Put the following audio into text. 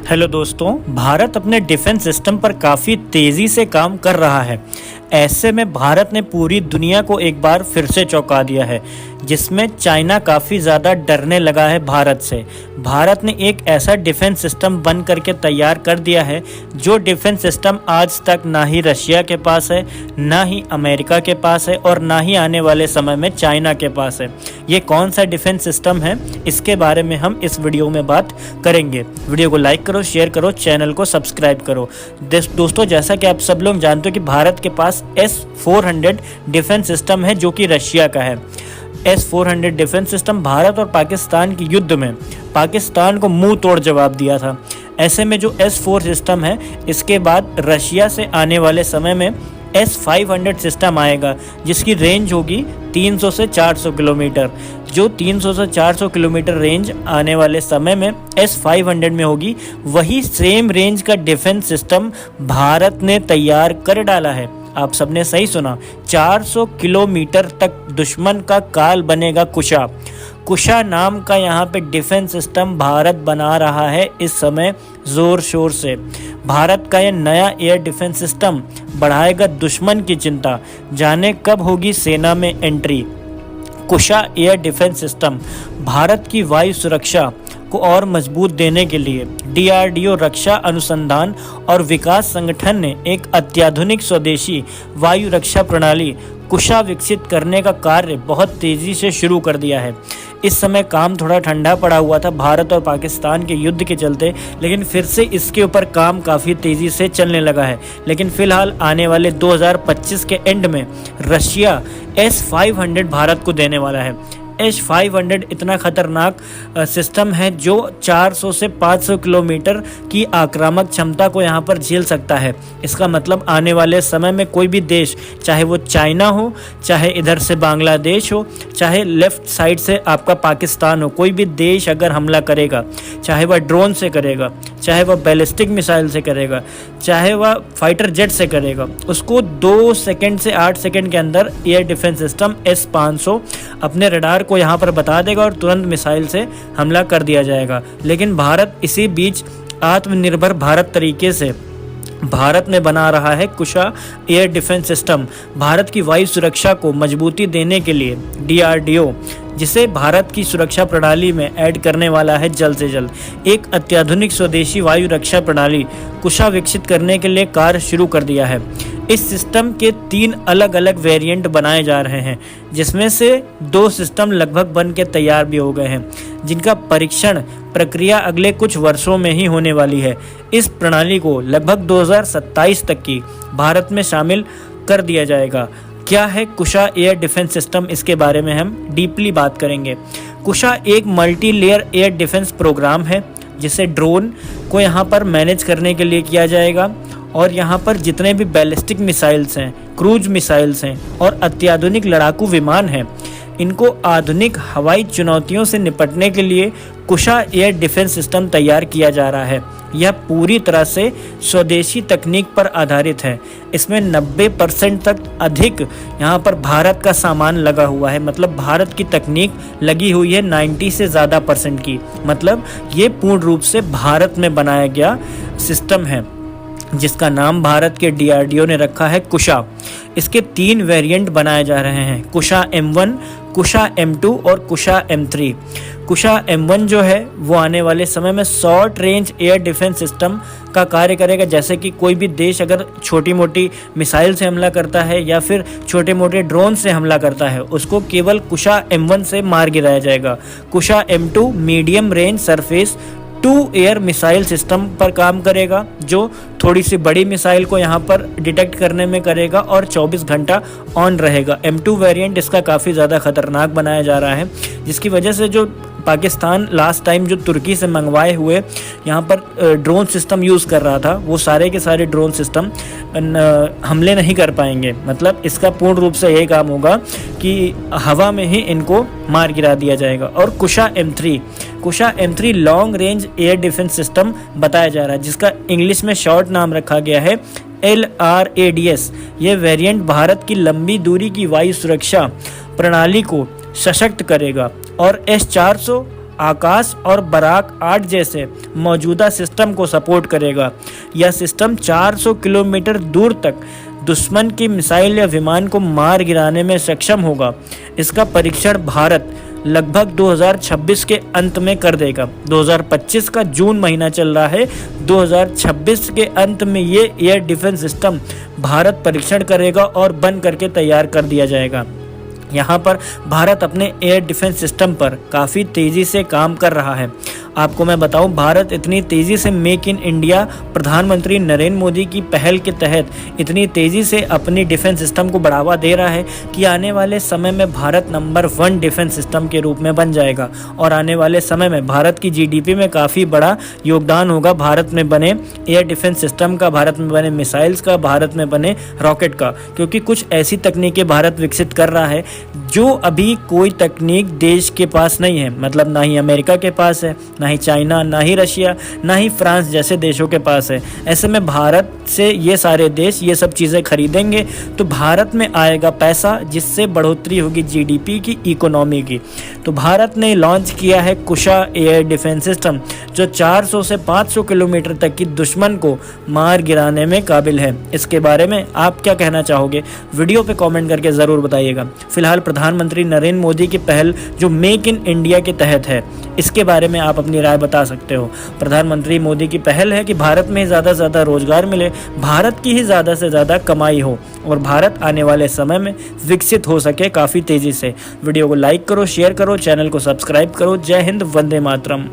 Hello दोस्तों, भारत अपने defence system पर काफ़ी तेज़ी से काम कर रहा है। ऐसे में भारत ने पूरी दुनिया को एक बार फिर से चौंका दिया है, जिसमें चाइना काफ़ी ज़्यादा डरने लगा है भारत से। भारत ने एक ऐसा डिफेंस सिस्टम बन करके तैयार कर दिया है जो डिफेंस सिस्टम आज तक ना ही रशिया के पास है, ना ही अमेरिका के पास है और ना ही आने वाले समय में चाइना के पास है। ये कौन सा डिफेंस सिस्टम है, इसके बारे में हम इस वीडियो में बात करेंगे। वीडियो को लाइक करो, शेयर करो, चैनल को सब्सक्राइब करो। दोस्तों, जैसा कि आप सब लोग जानते हो कि भारत के पास S-400 डिफेंस सिस्टम है जो कि रशिया का है। S-400 डिफेंस सिस्टम भारत और पाकिस्तान के युद्ध में पाकिस्तान को मुंह तोड़ जवाब दिया था। ऐसे में जो S-4 सिस्टम है, इसके बाद रशिया से आने वाले समय में S-500 सिस्टम आएगा, जिसकी रेंज होगी 300 से 400 किलोमीटर। जो 300 से 400 किलोमीटर रेंज आने वाले समय में S-500 में होगी, वही सेम रेंज का डिफेंस सिस्टम भारत ने तैयार कर डाला है। आप सबने सही सुना, 400 किलोमीटर तक दुश्मन का काल बनेगा कुशा। कुशा नाम का यहाँ पे डिफेंस सिस्टम भारत बना रहा है इस समय ज़ोर शोर से। भारत का यह नया एयर डिफेंस सिस्टम बढ़ाएगा दुश्मन की चिंता। जाने कब होगी सेना में एंट्री। कुशा एयर डिफेंस सिस्टम भारत की वायु सुरक्षा को और मजबूत देने के लिए DRDO रक्षा अनुसंधान और विकास संगठन ने एक अत्याधुनिक स्वदेशी वायु रक्षा प्रणाली कुशा विकसित करने का कार्य बहुत तेज़ी से शुरू कर दिया है। इस समय काम थोड़ा ठंडा पड़ा हुआ था भारत और पाकिस्तान के युद्ध के चलते, लेकिन फिर से इसके ऊपर काम काफ़ी तेज़ी से चलने लगा है। लेकिन फिलहाल आने वाले 2025 के एंड में रशिया S-500 भारत को देने वाला है। S-500 इतना खतरनाक सिस्टम है जो 400 से 500 किलोमीटर की आक्रामक क्षमता को यहाँ पर झेल सकता है। इसका मतलब आने वाले समय में कोई भी देश, चाहे वो चाइना हो, चाहे इधर से बांग्लादेश हो, चाहे लेफ्ट साइड से आपका पाकिस्तान हो, कोई भी देश अगर हमला करेगा, चाहे वह ड्रोन से करेगा, चाहे वह बैलिस्टिक मिसाइल से करेगा, चाहे वह फाइटर जेट से करेगा, उसको 2 सेकंड से 8 सेकंड के अंदर एयर डिफेंस सिस्टम S-500 अपने रडार को यहाँ पर बता देगा और तुरंत मिसाइल से हमला कर दिया जाएगा। लेकिन भारत इसी बीच आत्मनिर्भर भारत तरीके से भारत में बना रहा है कुशा एयर डिफेंस सिस्टम। भारत की वायु सुरक्षा को मजबूती देने के लिए DRDO, जिसे भारत की सुरक्षा प्रणाली में ऐड करने वाला है जल्द से जल्द, एक अत्याधुनिक स्वदेशी वायु रक्षा प्रणाली कुशा विकसित करने के लिए कार्य शुरू कर दिया है। इस सिस्टम के 3 अलग अलग वेरिएंट बनाए जा रहे हैं, जिसमें से 2 सिस्टम लगभग बन के तैयार भी हो गए हैं, जिनका परीक्षण प्रक्रिया अगले कुछ वर्षों में ही होने वाली है। इस प्रणाली को लगभग 2027 तक की भारत में शामिल कर दिया जाएगा। क्या है कुशा एयर डिफेंस सिस्टम, इसके बारे में हम डीपली बात करेंगे। कुशा एक multi layer air defence programme है, जिसे ड्रोन को यहाँ पर मैनेज करने के लिए किया जाएगा और यहाँ पर जितने भी बैलिस्टिक मिसाइल्स हैं, क्रूज मिसाइल्स हैं और अत्याधुनिक लड़ाकू विमान हैं, इनको आधुनिक हवाई चुनौतियों से निपटने के लिए कुशा एयर डिफेंस सिस्टम तैयार किया जा रहा है। यह पूरी तरह से स्वदेशी तकनीक पर आधारित है। इसमें 90% तक अधिक यहाँ पर भारत का सामान लगा हुआ है, मतलब भारत की तकनीक लगी हुई है 90 से ज़्यादा % की। मतलब ये पूर्ण रूप से भारत में बनाया गया सिस्टम है, जिसका नाम भारत के DRDO ने रखा है कुशा। इसके 3 वेरिएंट बनाए जा रहे हैं, कुशा M1, कुशा M2 और कुशा M3। कुशा M1 जो है वो आने वाले समय में short range air defence system का कार्य करेगा। जैसे कि कोई भी देश अगर छोटी मोटी मिसाइल से हमला करता है या फिर छोटे मोटे ड्रोन से हमला करता है, उसको केवल कुशा M1 से मार गिराया जाएगा। Kusha M2 medium range surface to air missile system पर काम करेगा, जो थोड़ी सी बड़ी मिसाइल को यहाँ पर डिटेक्ट करने में करेगा और 24 घंटा ऑन रहेगा। M2 वेरिएंट इसका काफ़ी ज़्यादा खतरनाक बनाया जा रहा है, जिसकी वजह से जो पाकिस्तान लास्ट टाइम जो तुर्की से मंगवाए हुए यहाँ पर ड्रोन सिस्टम यूज़ कर रहा था, वो सारे के सारे ड्रोन सिस्टम हमले नहीं कर पाएंगे। मतलब इसका पूर्ण रूप से यही काम होगा कि हवा में ही इनको मार गिरा दिया जाएगा। और कुशा M3 long range air defence system बताया जा रहा है, जिसका इंग्लिश में शॉर्ट नाम रखा गया है LRADS। ये वेरिएंट भारत की लंबी दूरी की वायु सुरक्षा प्रणाली को सशक्त करेगा और S-400 आकाश और बराक 8 जैसे मौजूदा सिस्टम को सपोर्ट करेगा। यह सिस्टम 400 किलोमीटर दूर तक दुश्मन की मिसाइल या विमान को मार गिराने में सक्षम होगा। इसका परीक्षण भारत लगभग 2026 के अंत में कर देगा। 2025 का जून महीना चल रहा है, 2026 के अंत में ये एयर डिफेंस सिस्टम भारत परीक्षण करेगा और बन करके तैयार कर दिया जाएगा। यहाँ पर भारत अपने एयर डिफेंस सिस्टम पर काफ़ी तेज़ी से काम कर रहा है। आपको मैं बताऊं, भारत इतनी तेज़ी से मेक इन इंडिया प्रधानमंत्री नरेंद्र मोदी की पहल के तहत इतनी तेज़ी से अपनी डिफेंस सिस्टम को बढ़ावा दे रहा है कि आने वाले समय में भारत नंबर 1 डिफेंस सिस्टम के रूप में बन जाएगा। और आने वाले समय में भारत की जीडीपी में काफ़ी बड़ा योगदान होगा भारत में बने एयर डिफेंस सिस्टम का, भारत में बने मिसाइल्स का, भारत में बने रॉकेट का। क्योंकि कुछ ऐसी तकनीकें भारत विकसित कर रहा है जो अभी कोई तकनीक देश के पास नहीं है। मतलब ना ही अमेरिका के पास है, ना ही चाइना, ना ही रशिया, ना ही फ्रांस जैसे देशों के पास है। ऐसे में भारत से ये सारे देश ये सब चीज़ें खरीदेंगे तो भारत में आएगा पैसा, जिससे बढ़ोतरी होगी जीडीपी की, इकोनॉमी की। तो भारत ने लॉन्च किया है कुशा एयर डिफेंस सिस्टम, जो 400 से 500 किलोमीटर तक की दुश्मन को मार गिराने में काबिल है। इसके बारे में आप क्या कहना चाहोगे? वीडियो पे कमेंट करके ज़रूर बताइएगा। फिलहाल प्रधानमंत्री नरेंद्र मोदी की पहल जो मेक इन इंडिया के तहत है, इसके बारे में आप अपनी राय बता सकते हो। प्रधानमंत्री मोदी की पहल है कि भारत में ज़्यादा से ज़्यादा रोजगार मिले, भारत की ही ज़्यादा से ज़्यादा कमाई हो और भारत आने वाले समय में विकसित हो सके काफ़ी तेज़ी से। वीडियो को लाइक करो, शेयर करो, चैनल को सब्सक्राइब करो। जय हिंद, वंदे मातरम।